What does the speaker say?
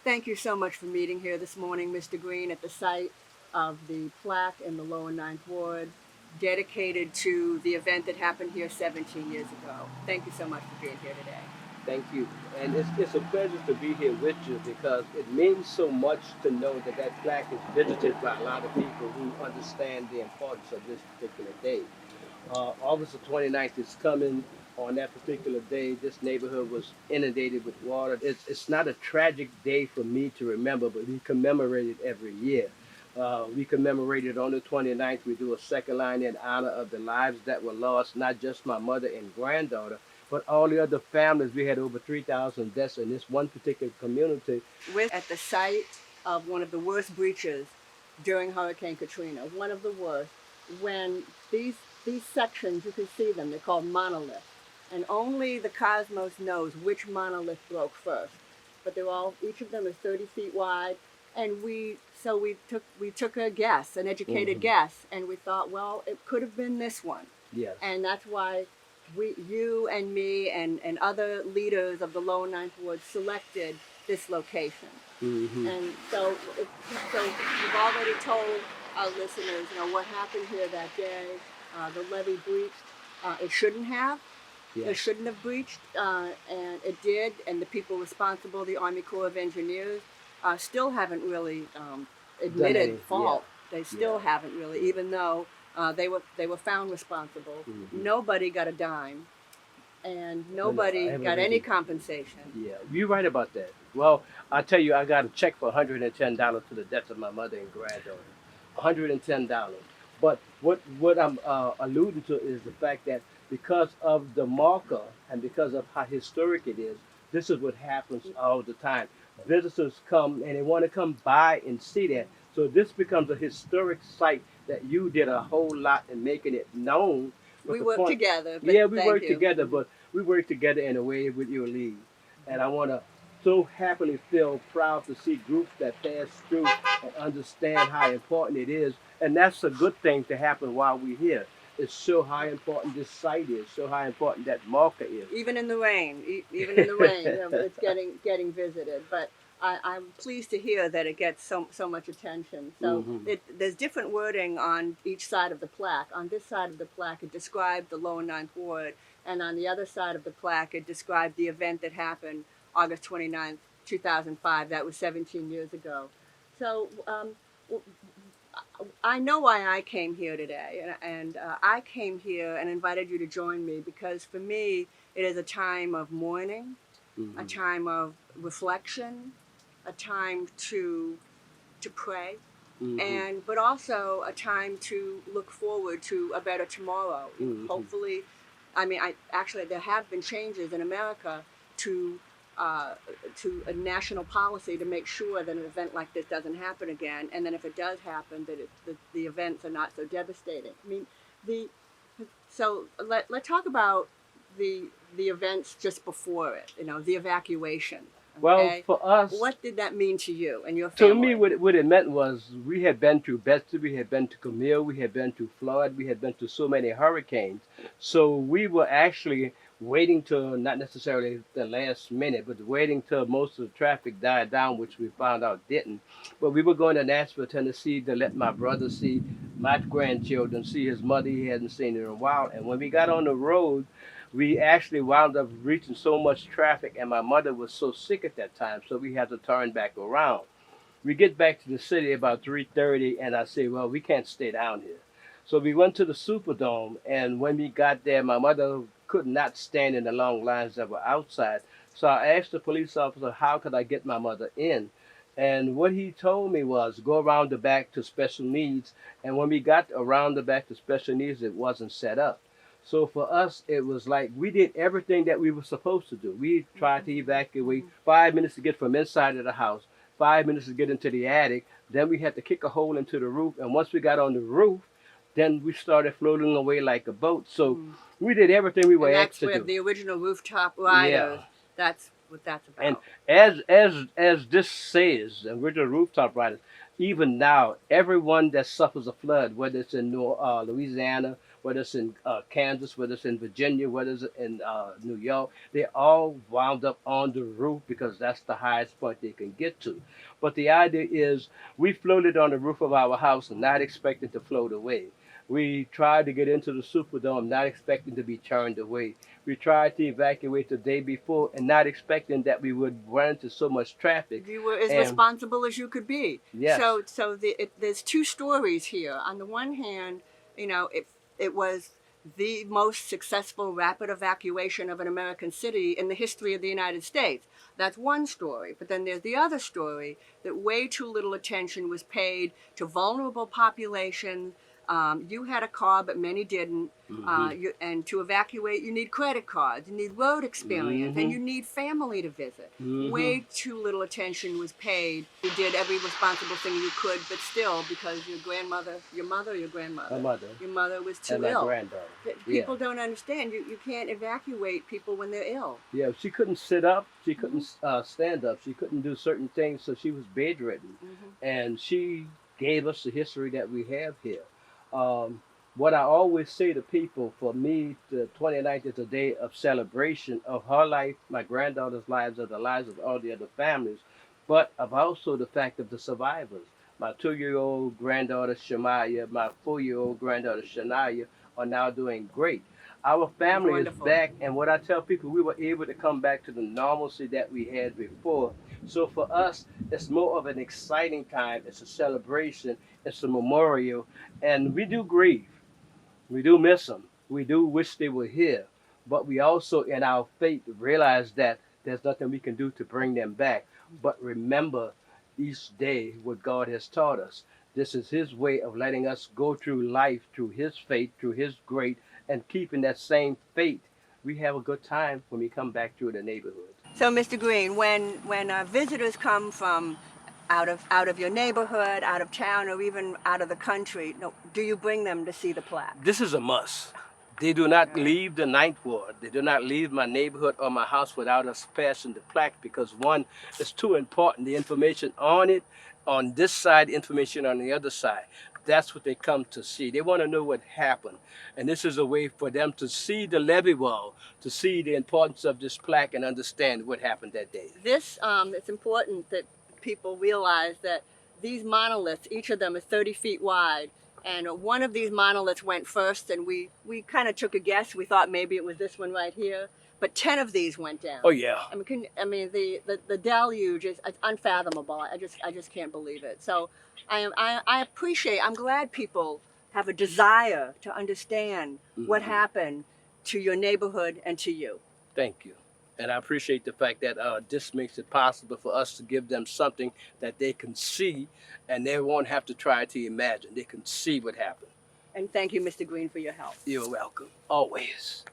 Thank you so much for meeting here this morning, Mr. Green, at the site of the plaque in the Lower Ninth Ward, dedicated to the event that happened here 17 years ago. Thank you so much for being here today. Thank you. And it's a pleasure to be here with you because it means so much to know that that plaque is visited by a lot of people who understand the importance of this particular day. August the 29th is coming. On that particular day, this neighborhood was inundated with water. It's not a tragic day for me to remember, but we commemorate it every year. We commemorate it on the 29th. We do a second line in honor of the lives that were lost, not just my mother and granddaughter, but all the other families. We had over 3,000 deaths in this one particular community. We're at the site of one of the worst breaches during Hurricane Katrina, one of the worst, when these sections, you can see them, they're called monoliths. And only the cosmos knows which monolith broke first. But they're all, each of them is 30 feet wide. And we took a guess, an educated guess, and we thought, well, it could have been this one. Yes. And that's why you and me and other leaders of the Lower Ninth Ward selected this location. And so we've already told our listeners, what happened here that day. The levee breached. It shouldn't have. It Yes. shouldn't have breached, and it did. And the people responsible, the Army Corps of Engineers, still haven't really admitted fault. They still haven't really, even though they were found responsible. Nobody got a dime, and No, no, I nobody haven't got read any it. compensation. Yeah, you're right about that. Well, I tell you, I got a check for $110 to the deaths of my mother and granddaughter. $110. But what I'm alluding to is the fact that because of the marker and because of how historic it is, this is what happens all the time. Visitors come and they want to come by and see that. So this becomes a historic site that you did a whole lot in making it known. But We the worked point, together, but yeah, we thank work you. together, but we work together in a way with your lead. And I want to so happily feel proud to see groups that pass through and understand how important it is. And that's a good thing to happen while we're here. It show how important this site is, show how important that marker is. Even in the rain, even in the rain, it's getting visited. But I'm pleased to hear that it gets so much attention. So Hmm. there's different wording on each side of the plaque. On this side of the plaque, it described the Lower Ninth Ward, and on the other side of the plaque, it described the event that happened August 29th, 2005. That was 17 years ago. So I know why I came here today, and I came here and invited you to join me because for me, it is a time of mourning, a Hmm. time of reflection, a time to pray, Hmm. and but also a time to look forward to a better tomorrow. Hmm. Hopefully, I mean, I actually there have been changes in America to uh, to a national policy to make sure that an event like this doesn't happen again, and then if it does happen, that the events are not so devastating. I mean, the so let's talk about the the events just before it. The evacuation. Well, Okay, for us, what did that mean to you and your to me, family? what it meant was we had been through Betsy, we had been to Camille, we had been to Flood, we had been to so many hurricanes. So we were actually waiting till not necessarily the last minute, but waiting till most of the traffic died down, which we found out didn't. But we were going to Nashville, Tennessee to let my brother see my grandchildren, see his mother he hadn't seen in a while. And when we got on the road, we actually wound up reaching so much traffic, and my mother was so sick at that time, so we had to turn back around. We get back to the city about 3:30, and I say, well, we can't stay down here. So we went to the Superdome, and when we got there, my mother could not stand in the long lines that were outside. So I asked the police officer, how could I get my mother in? And what he told me was go around the back to special needs. And when we got around the back to special needs, it wasn't set up. So for us, it was like we did everything that we were supposed to do. We tried to evacuate 5 minutes to get from inside of the house, 5 minutes to get into the attic. Then we had to kick a hole into the roof. And once we got on the roof, then we started floating away like a boat. So Mm. we did everything we were And asked that's to where do. the original rooftop Yeah. riders. That's what that's And about. as this says, and we're the rooftop riders, even now, everyone that suffers a flood, whether it's in Louisiana, whether it's in Kansas, whether it's in Virginia, whether it's in New York. They all wound up on the roof because that's the highest point they can get to. But the idea is we floated on the roof of our house, not expecting to float away. We tried to get into the Superdome, not expecting to be turned away. We tried to evacuate the day before and not expecting that we would run into so much traffic. You were as And responsible as you could be. yes, There's two stories here. On the one hand, it was the most successful rapid evacuation of an American city in the history of the United States. That's one story. But then there's the other story that way too little attention was paid to vulnerable populations. You had a car, but many didn't. And to evacuate, you need credit cards, you need road experience, and you need family to visit. Way too little attention was paid. You did every responsible thing you could, but still, because your grandmother, your my mother your mother was too and my ill. granddaughter. People don't understand. You can't evacuate people when they're ill. Yeah, she couldn't sit up. She couldn't stand up. She couldn't do certain things, so she was bedridden. And she gave us the history that we have here. What I always say to people, for me, the 29th is a day of celebration of her life, my granddaughter's lives, of the lives of all the other families, but of also the fact of the survivors. My 2-year-old granddaughter Shemaya, my 4-year-old granddaughter Shania are now doing great. Our family Wonderful. is back, and what I tell people, we were able to come back to the normalcy that we had before. So for us, it's more of an exciting time. It's a celebration. It's a memorial, and we do grieve. We do miss them. We do wish they were here, but we also, in our faith, realize that there's nothing we can do to bring them back. But remember each day what God has taught us. This is His way of letting us go through life through His faith, through His grace, and keeping that same faith. We have a good time when we come back through the neighborhood. So, Mr. Green, when visitors come from out of your neighborhood, out of town, or even out of the country, do you bring them to see the plaque? This is a must. They do not leave the Ninth Ward. They do not leave my neighborhood or my house without us passing the plaque, because one, it's too important. The information on it, on this side, information on the other side. That's what they come to see. They want to know what happened. And this is a way for them to see the levee wall, to see the importance of this plaque and understand what happened that day. It's important that people realize that these monoliths, each of them is 30 feet wide, and one of these monoliths went first, and we kind of took a guess. We thought maybe it was this one right here, but 10 of these went down. Oh yeah. The deluge is unfathomable. I just can't believe it. So I'm glad people have a desire to understand what happened to your neighborhood and to you. Thank you. And I appreciate the fact that this makes it possible for us to give them something that they can see, and they won't have to try to imagine. They can see what happened. And thank you, Mr. Green, for your help. You're welcome. Always.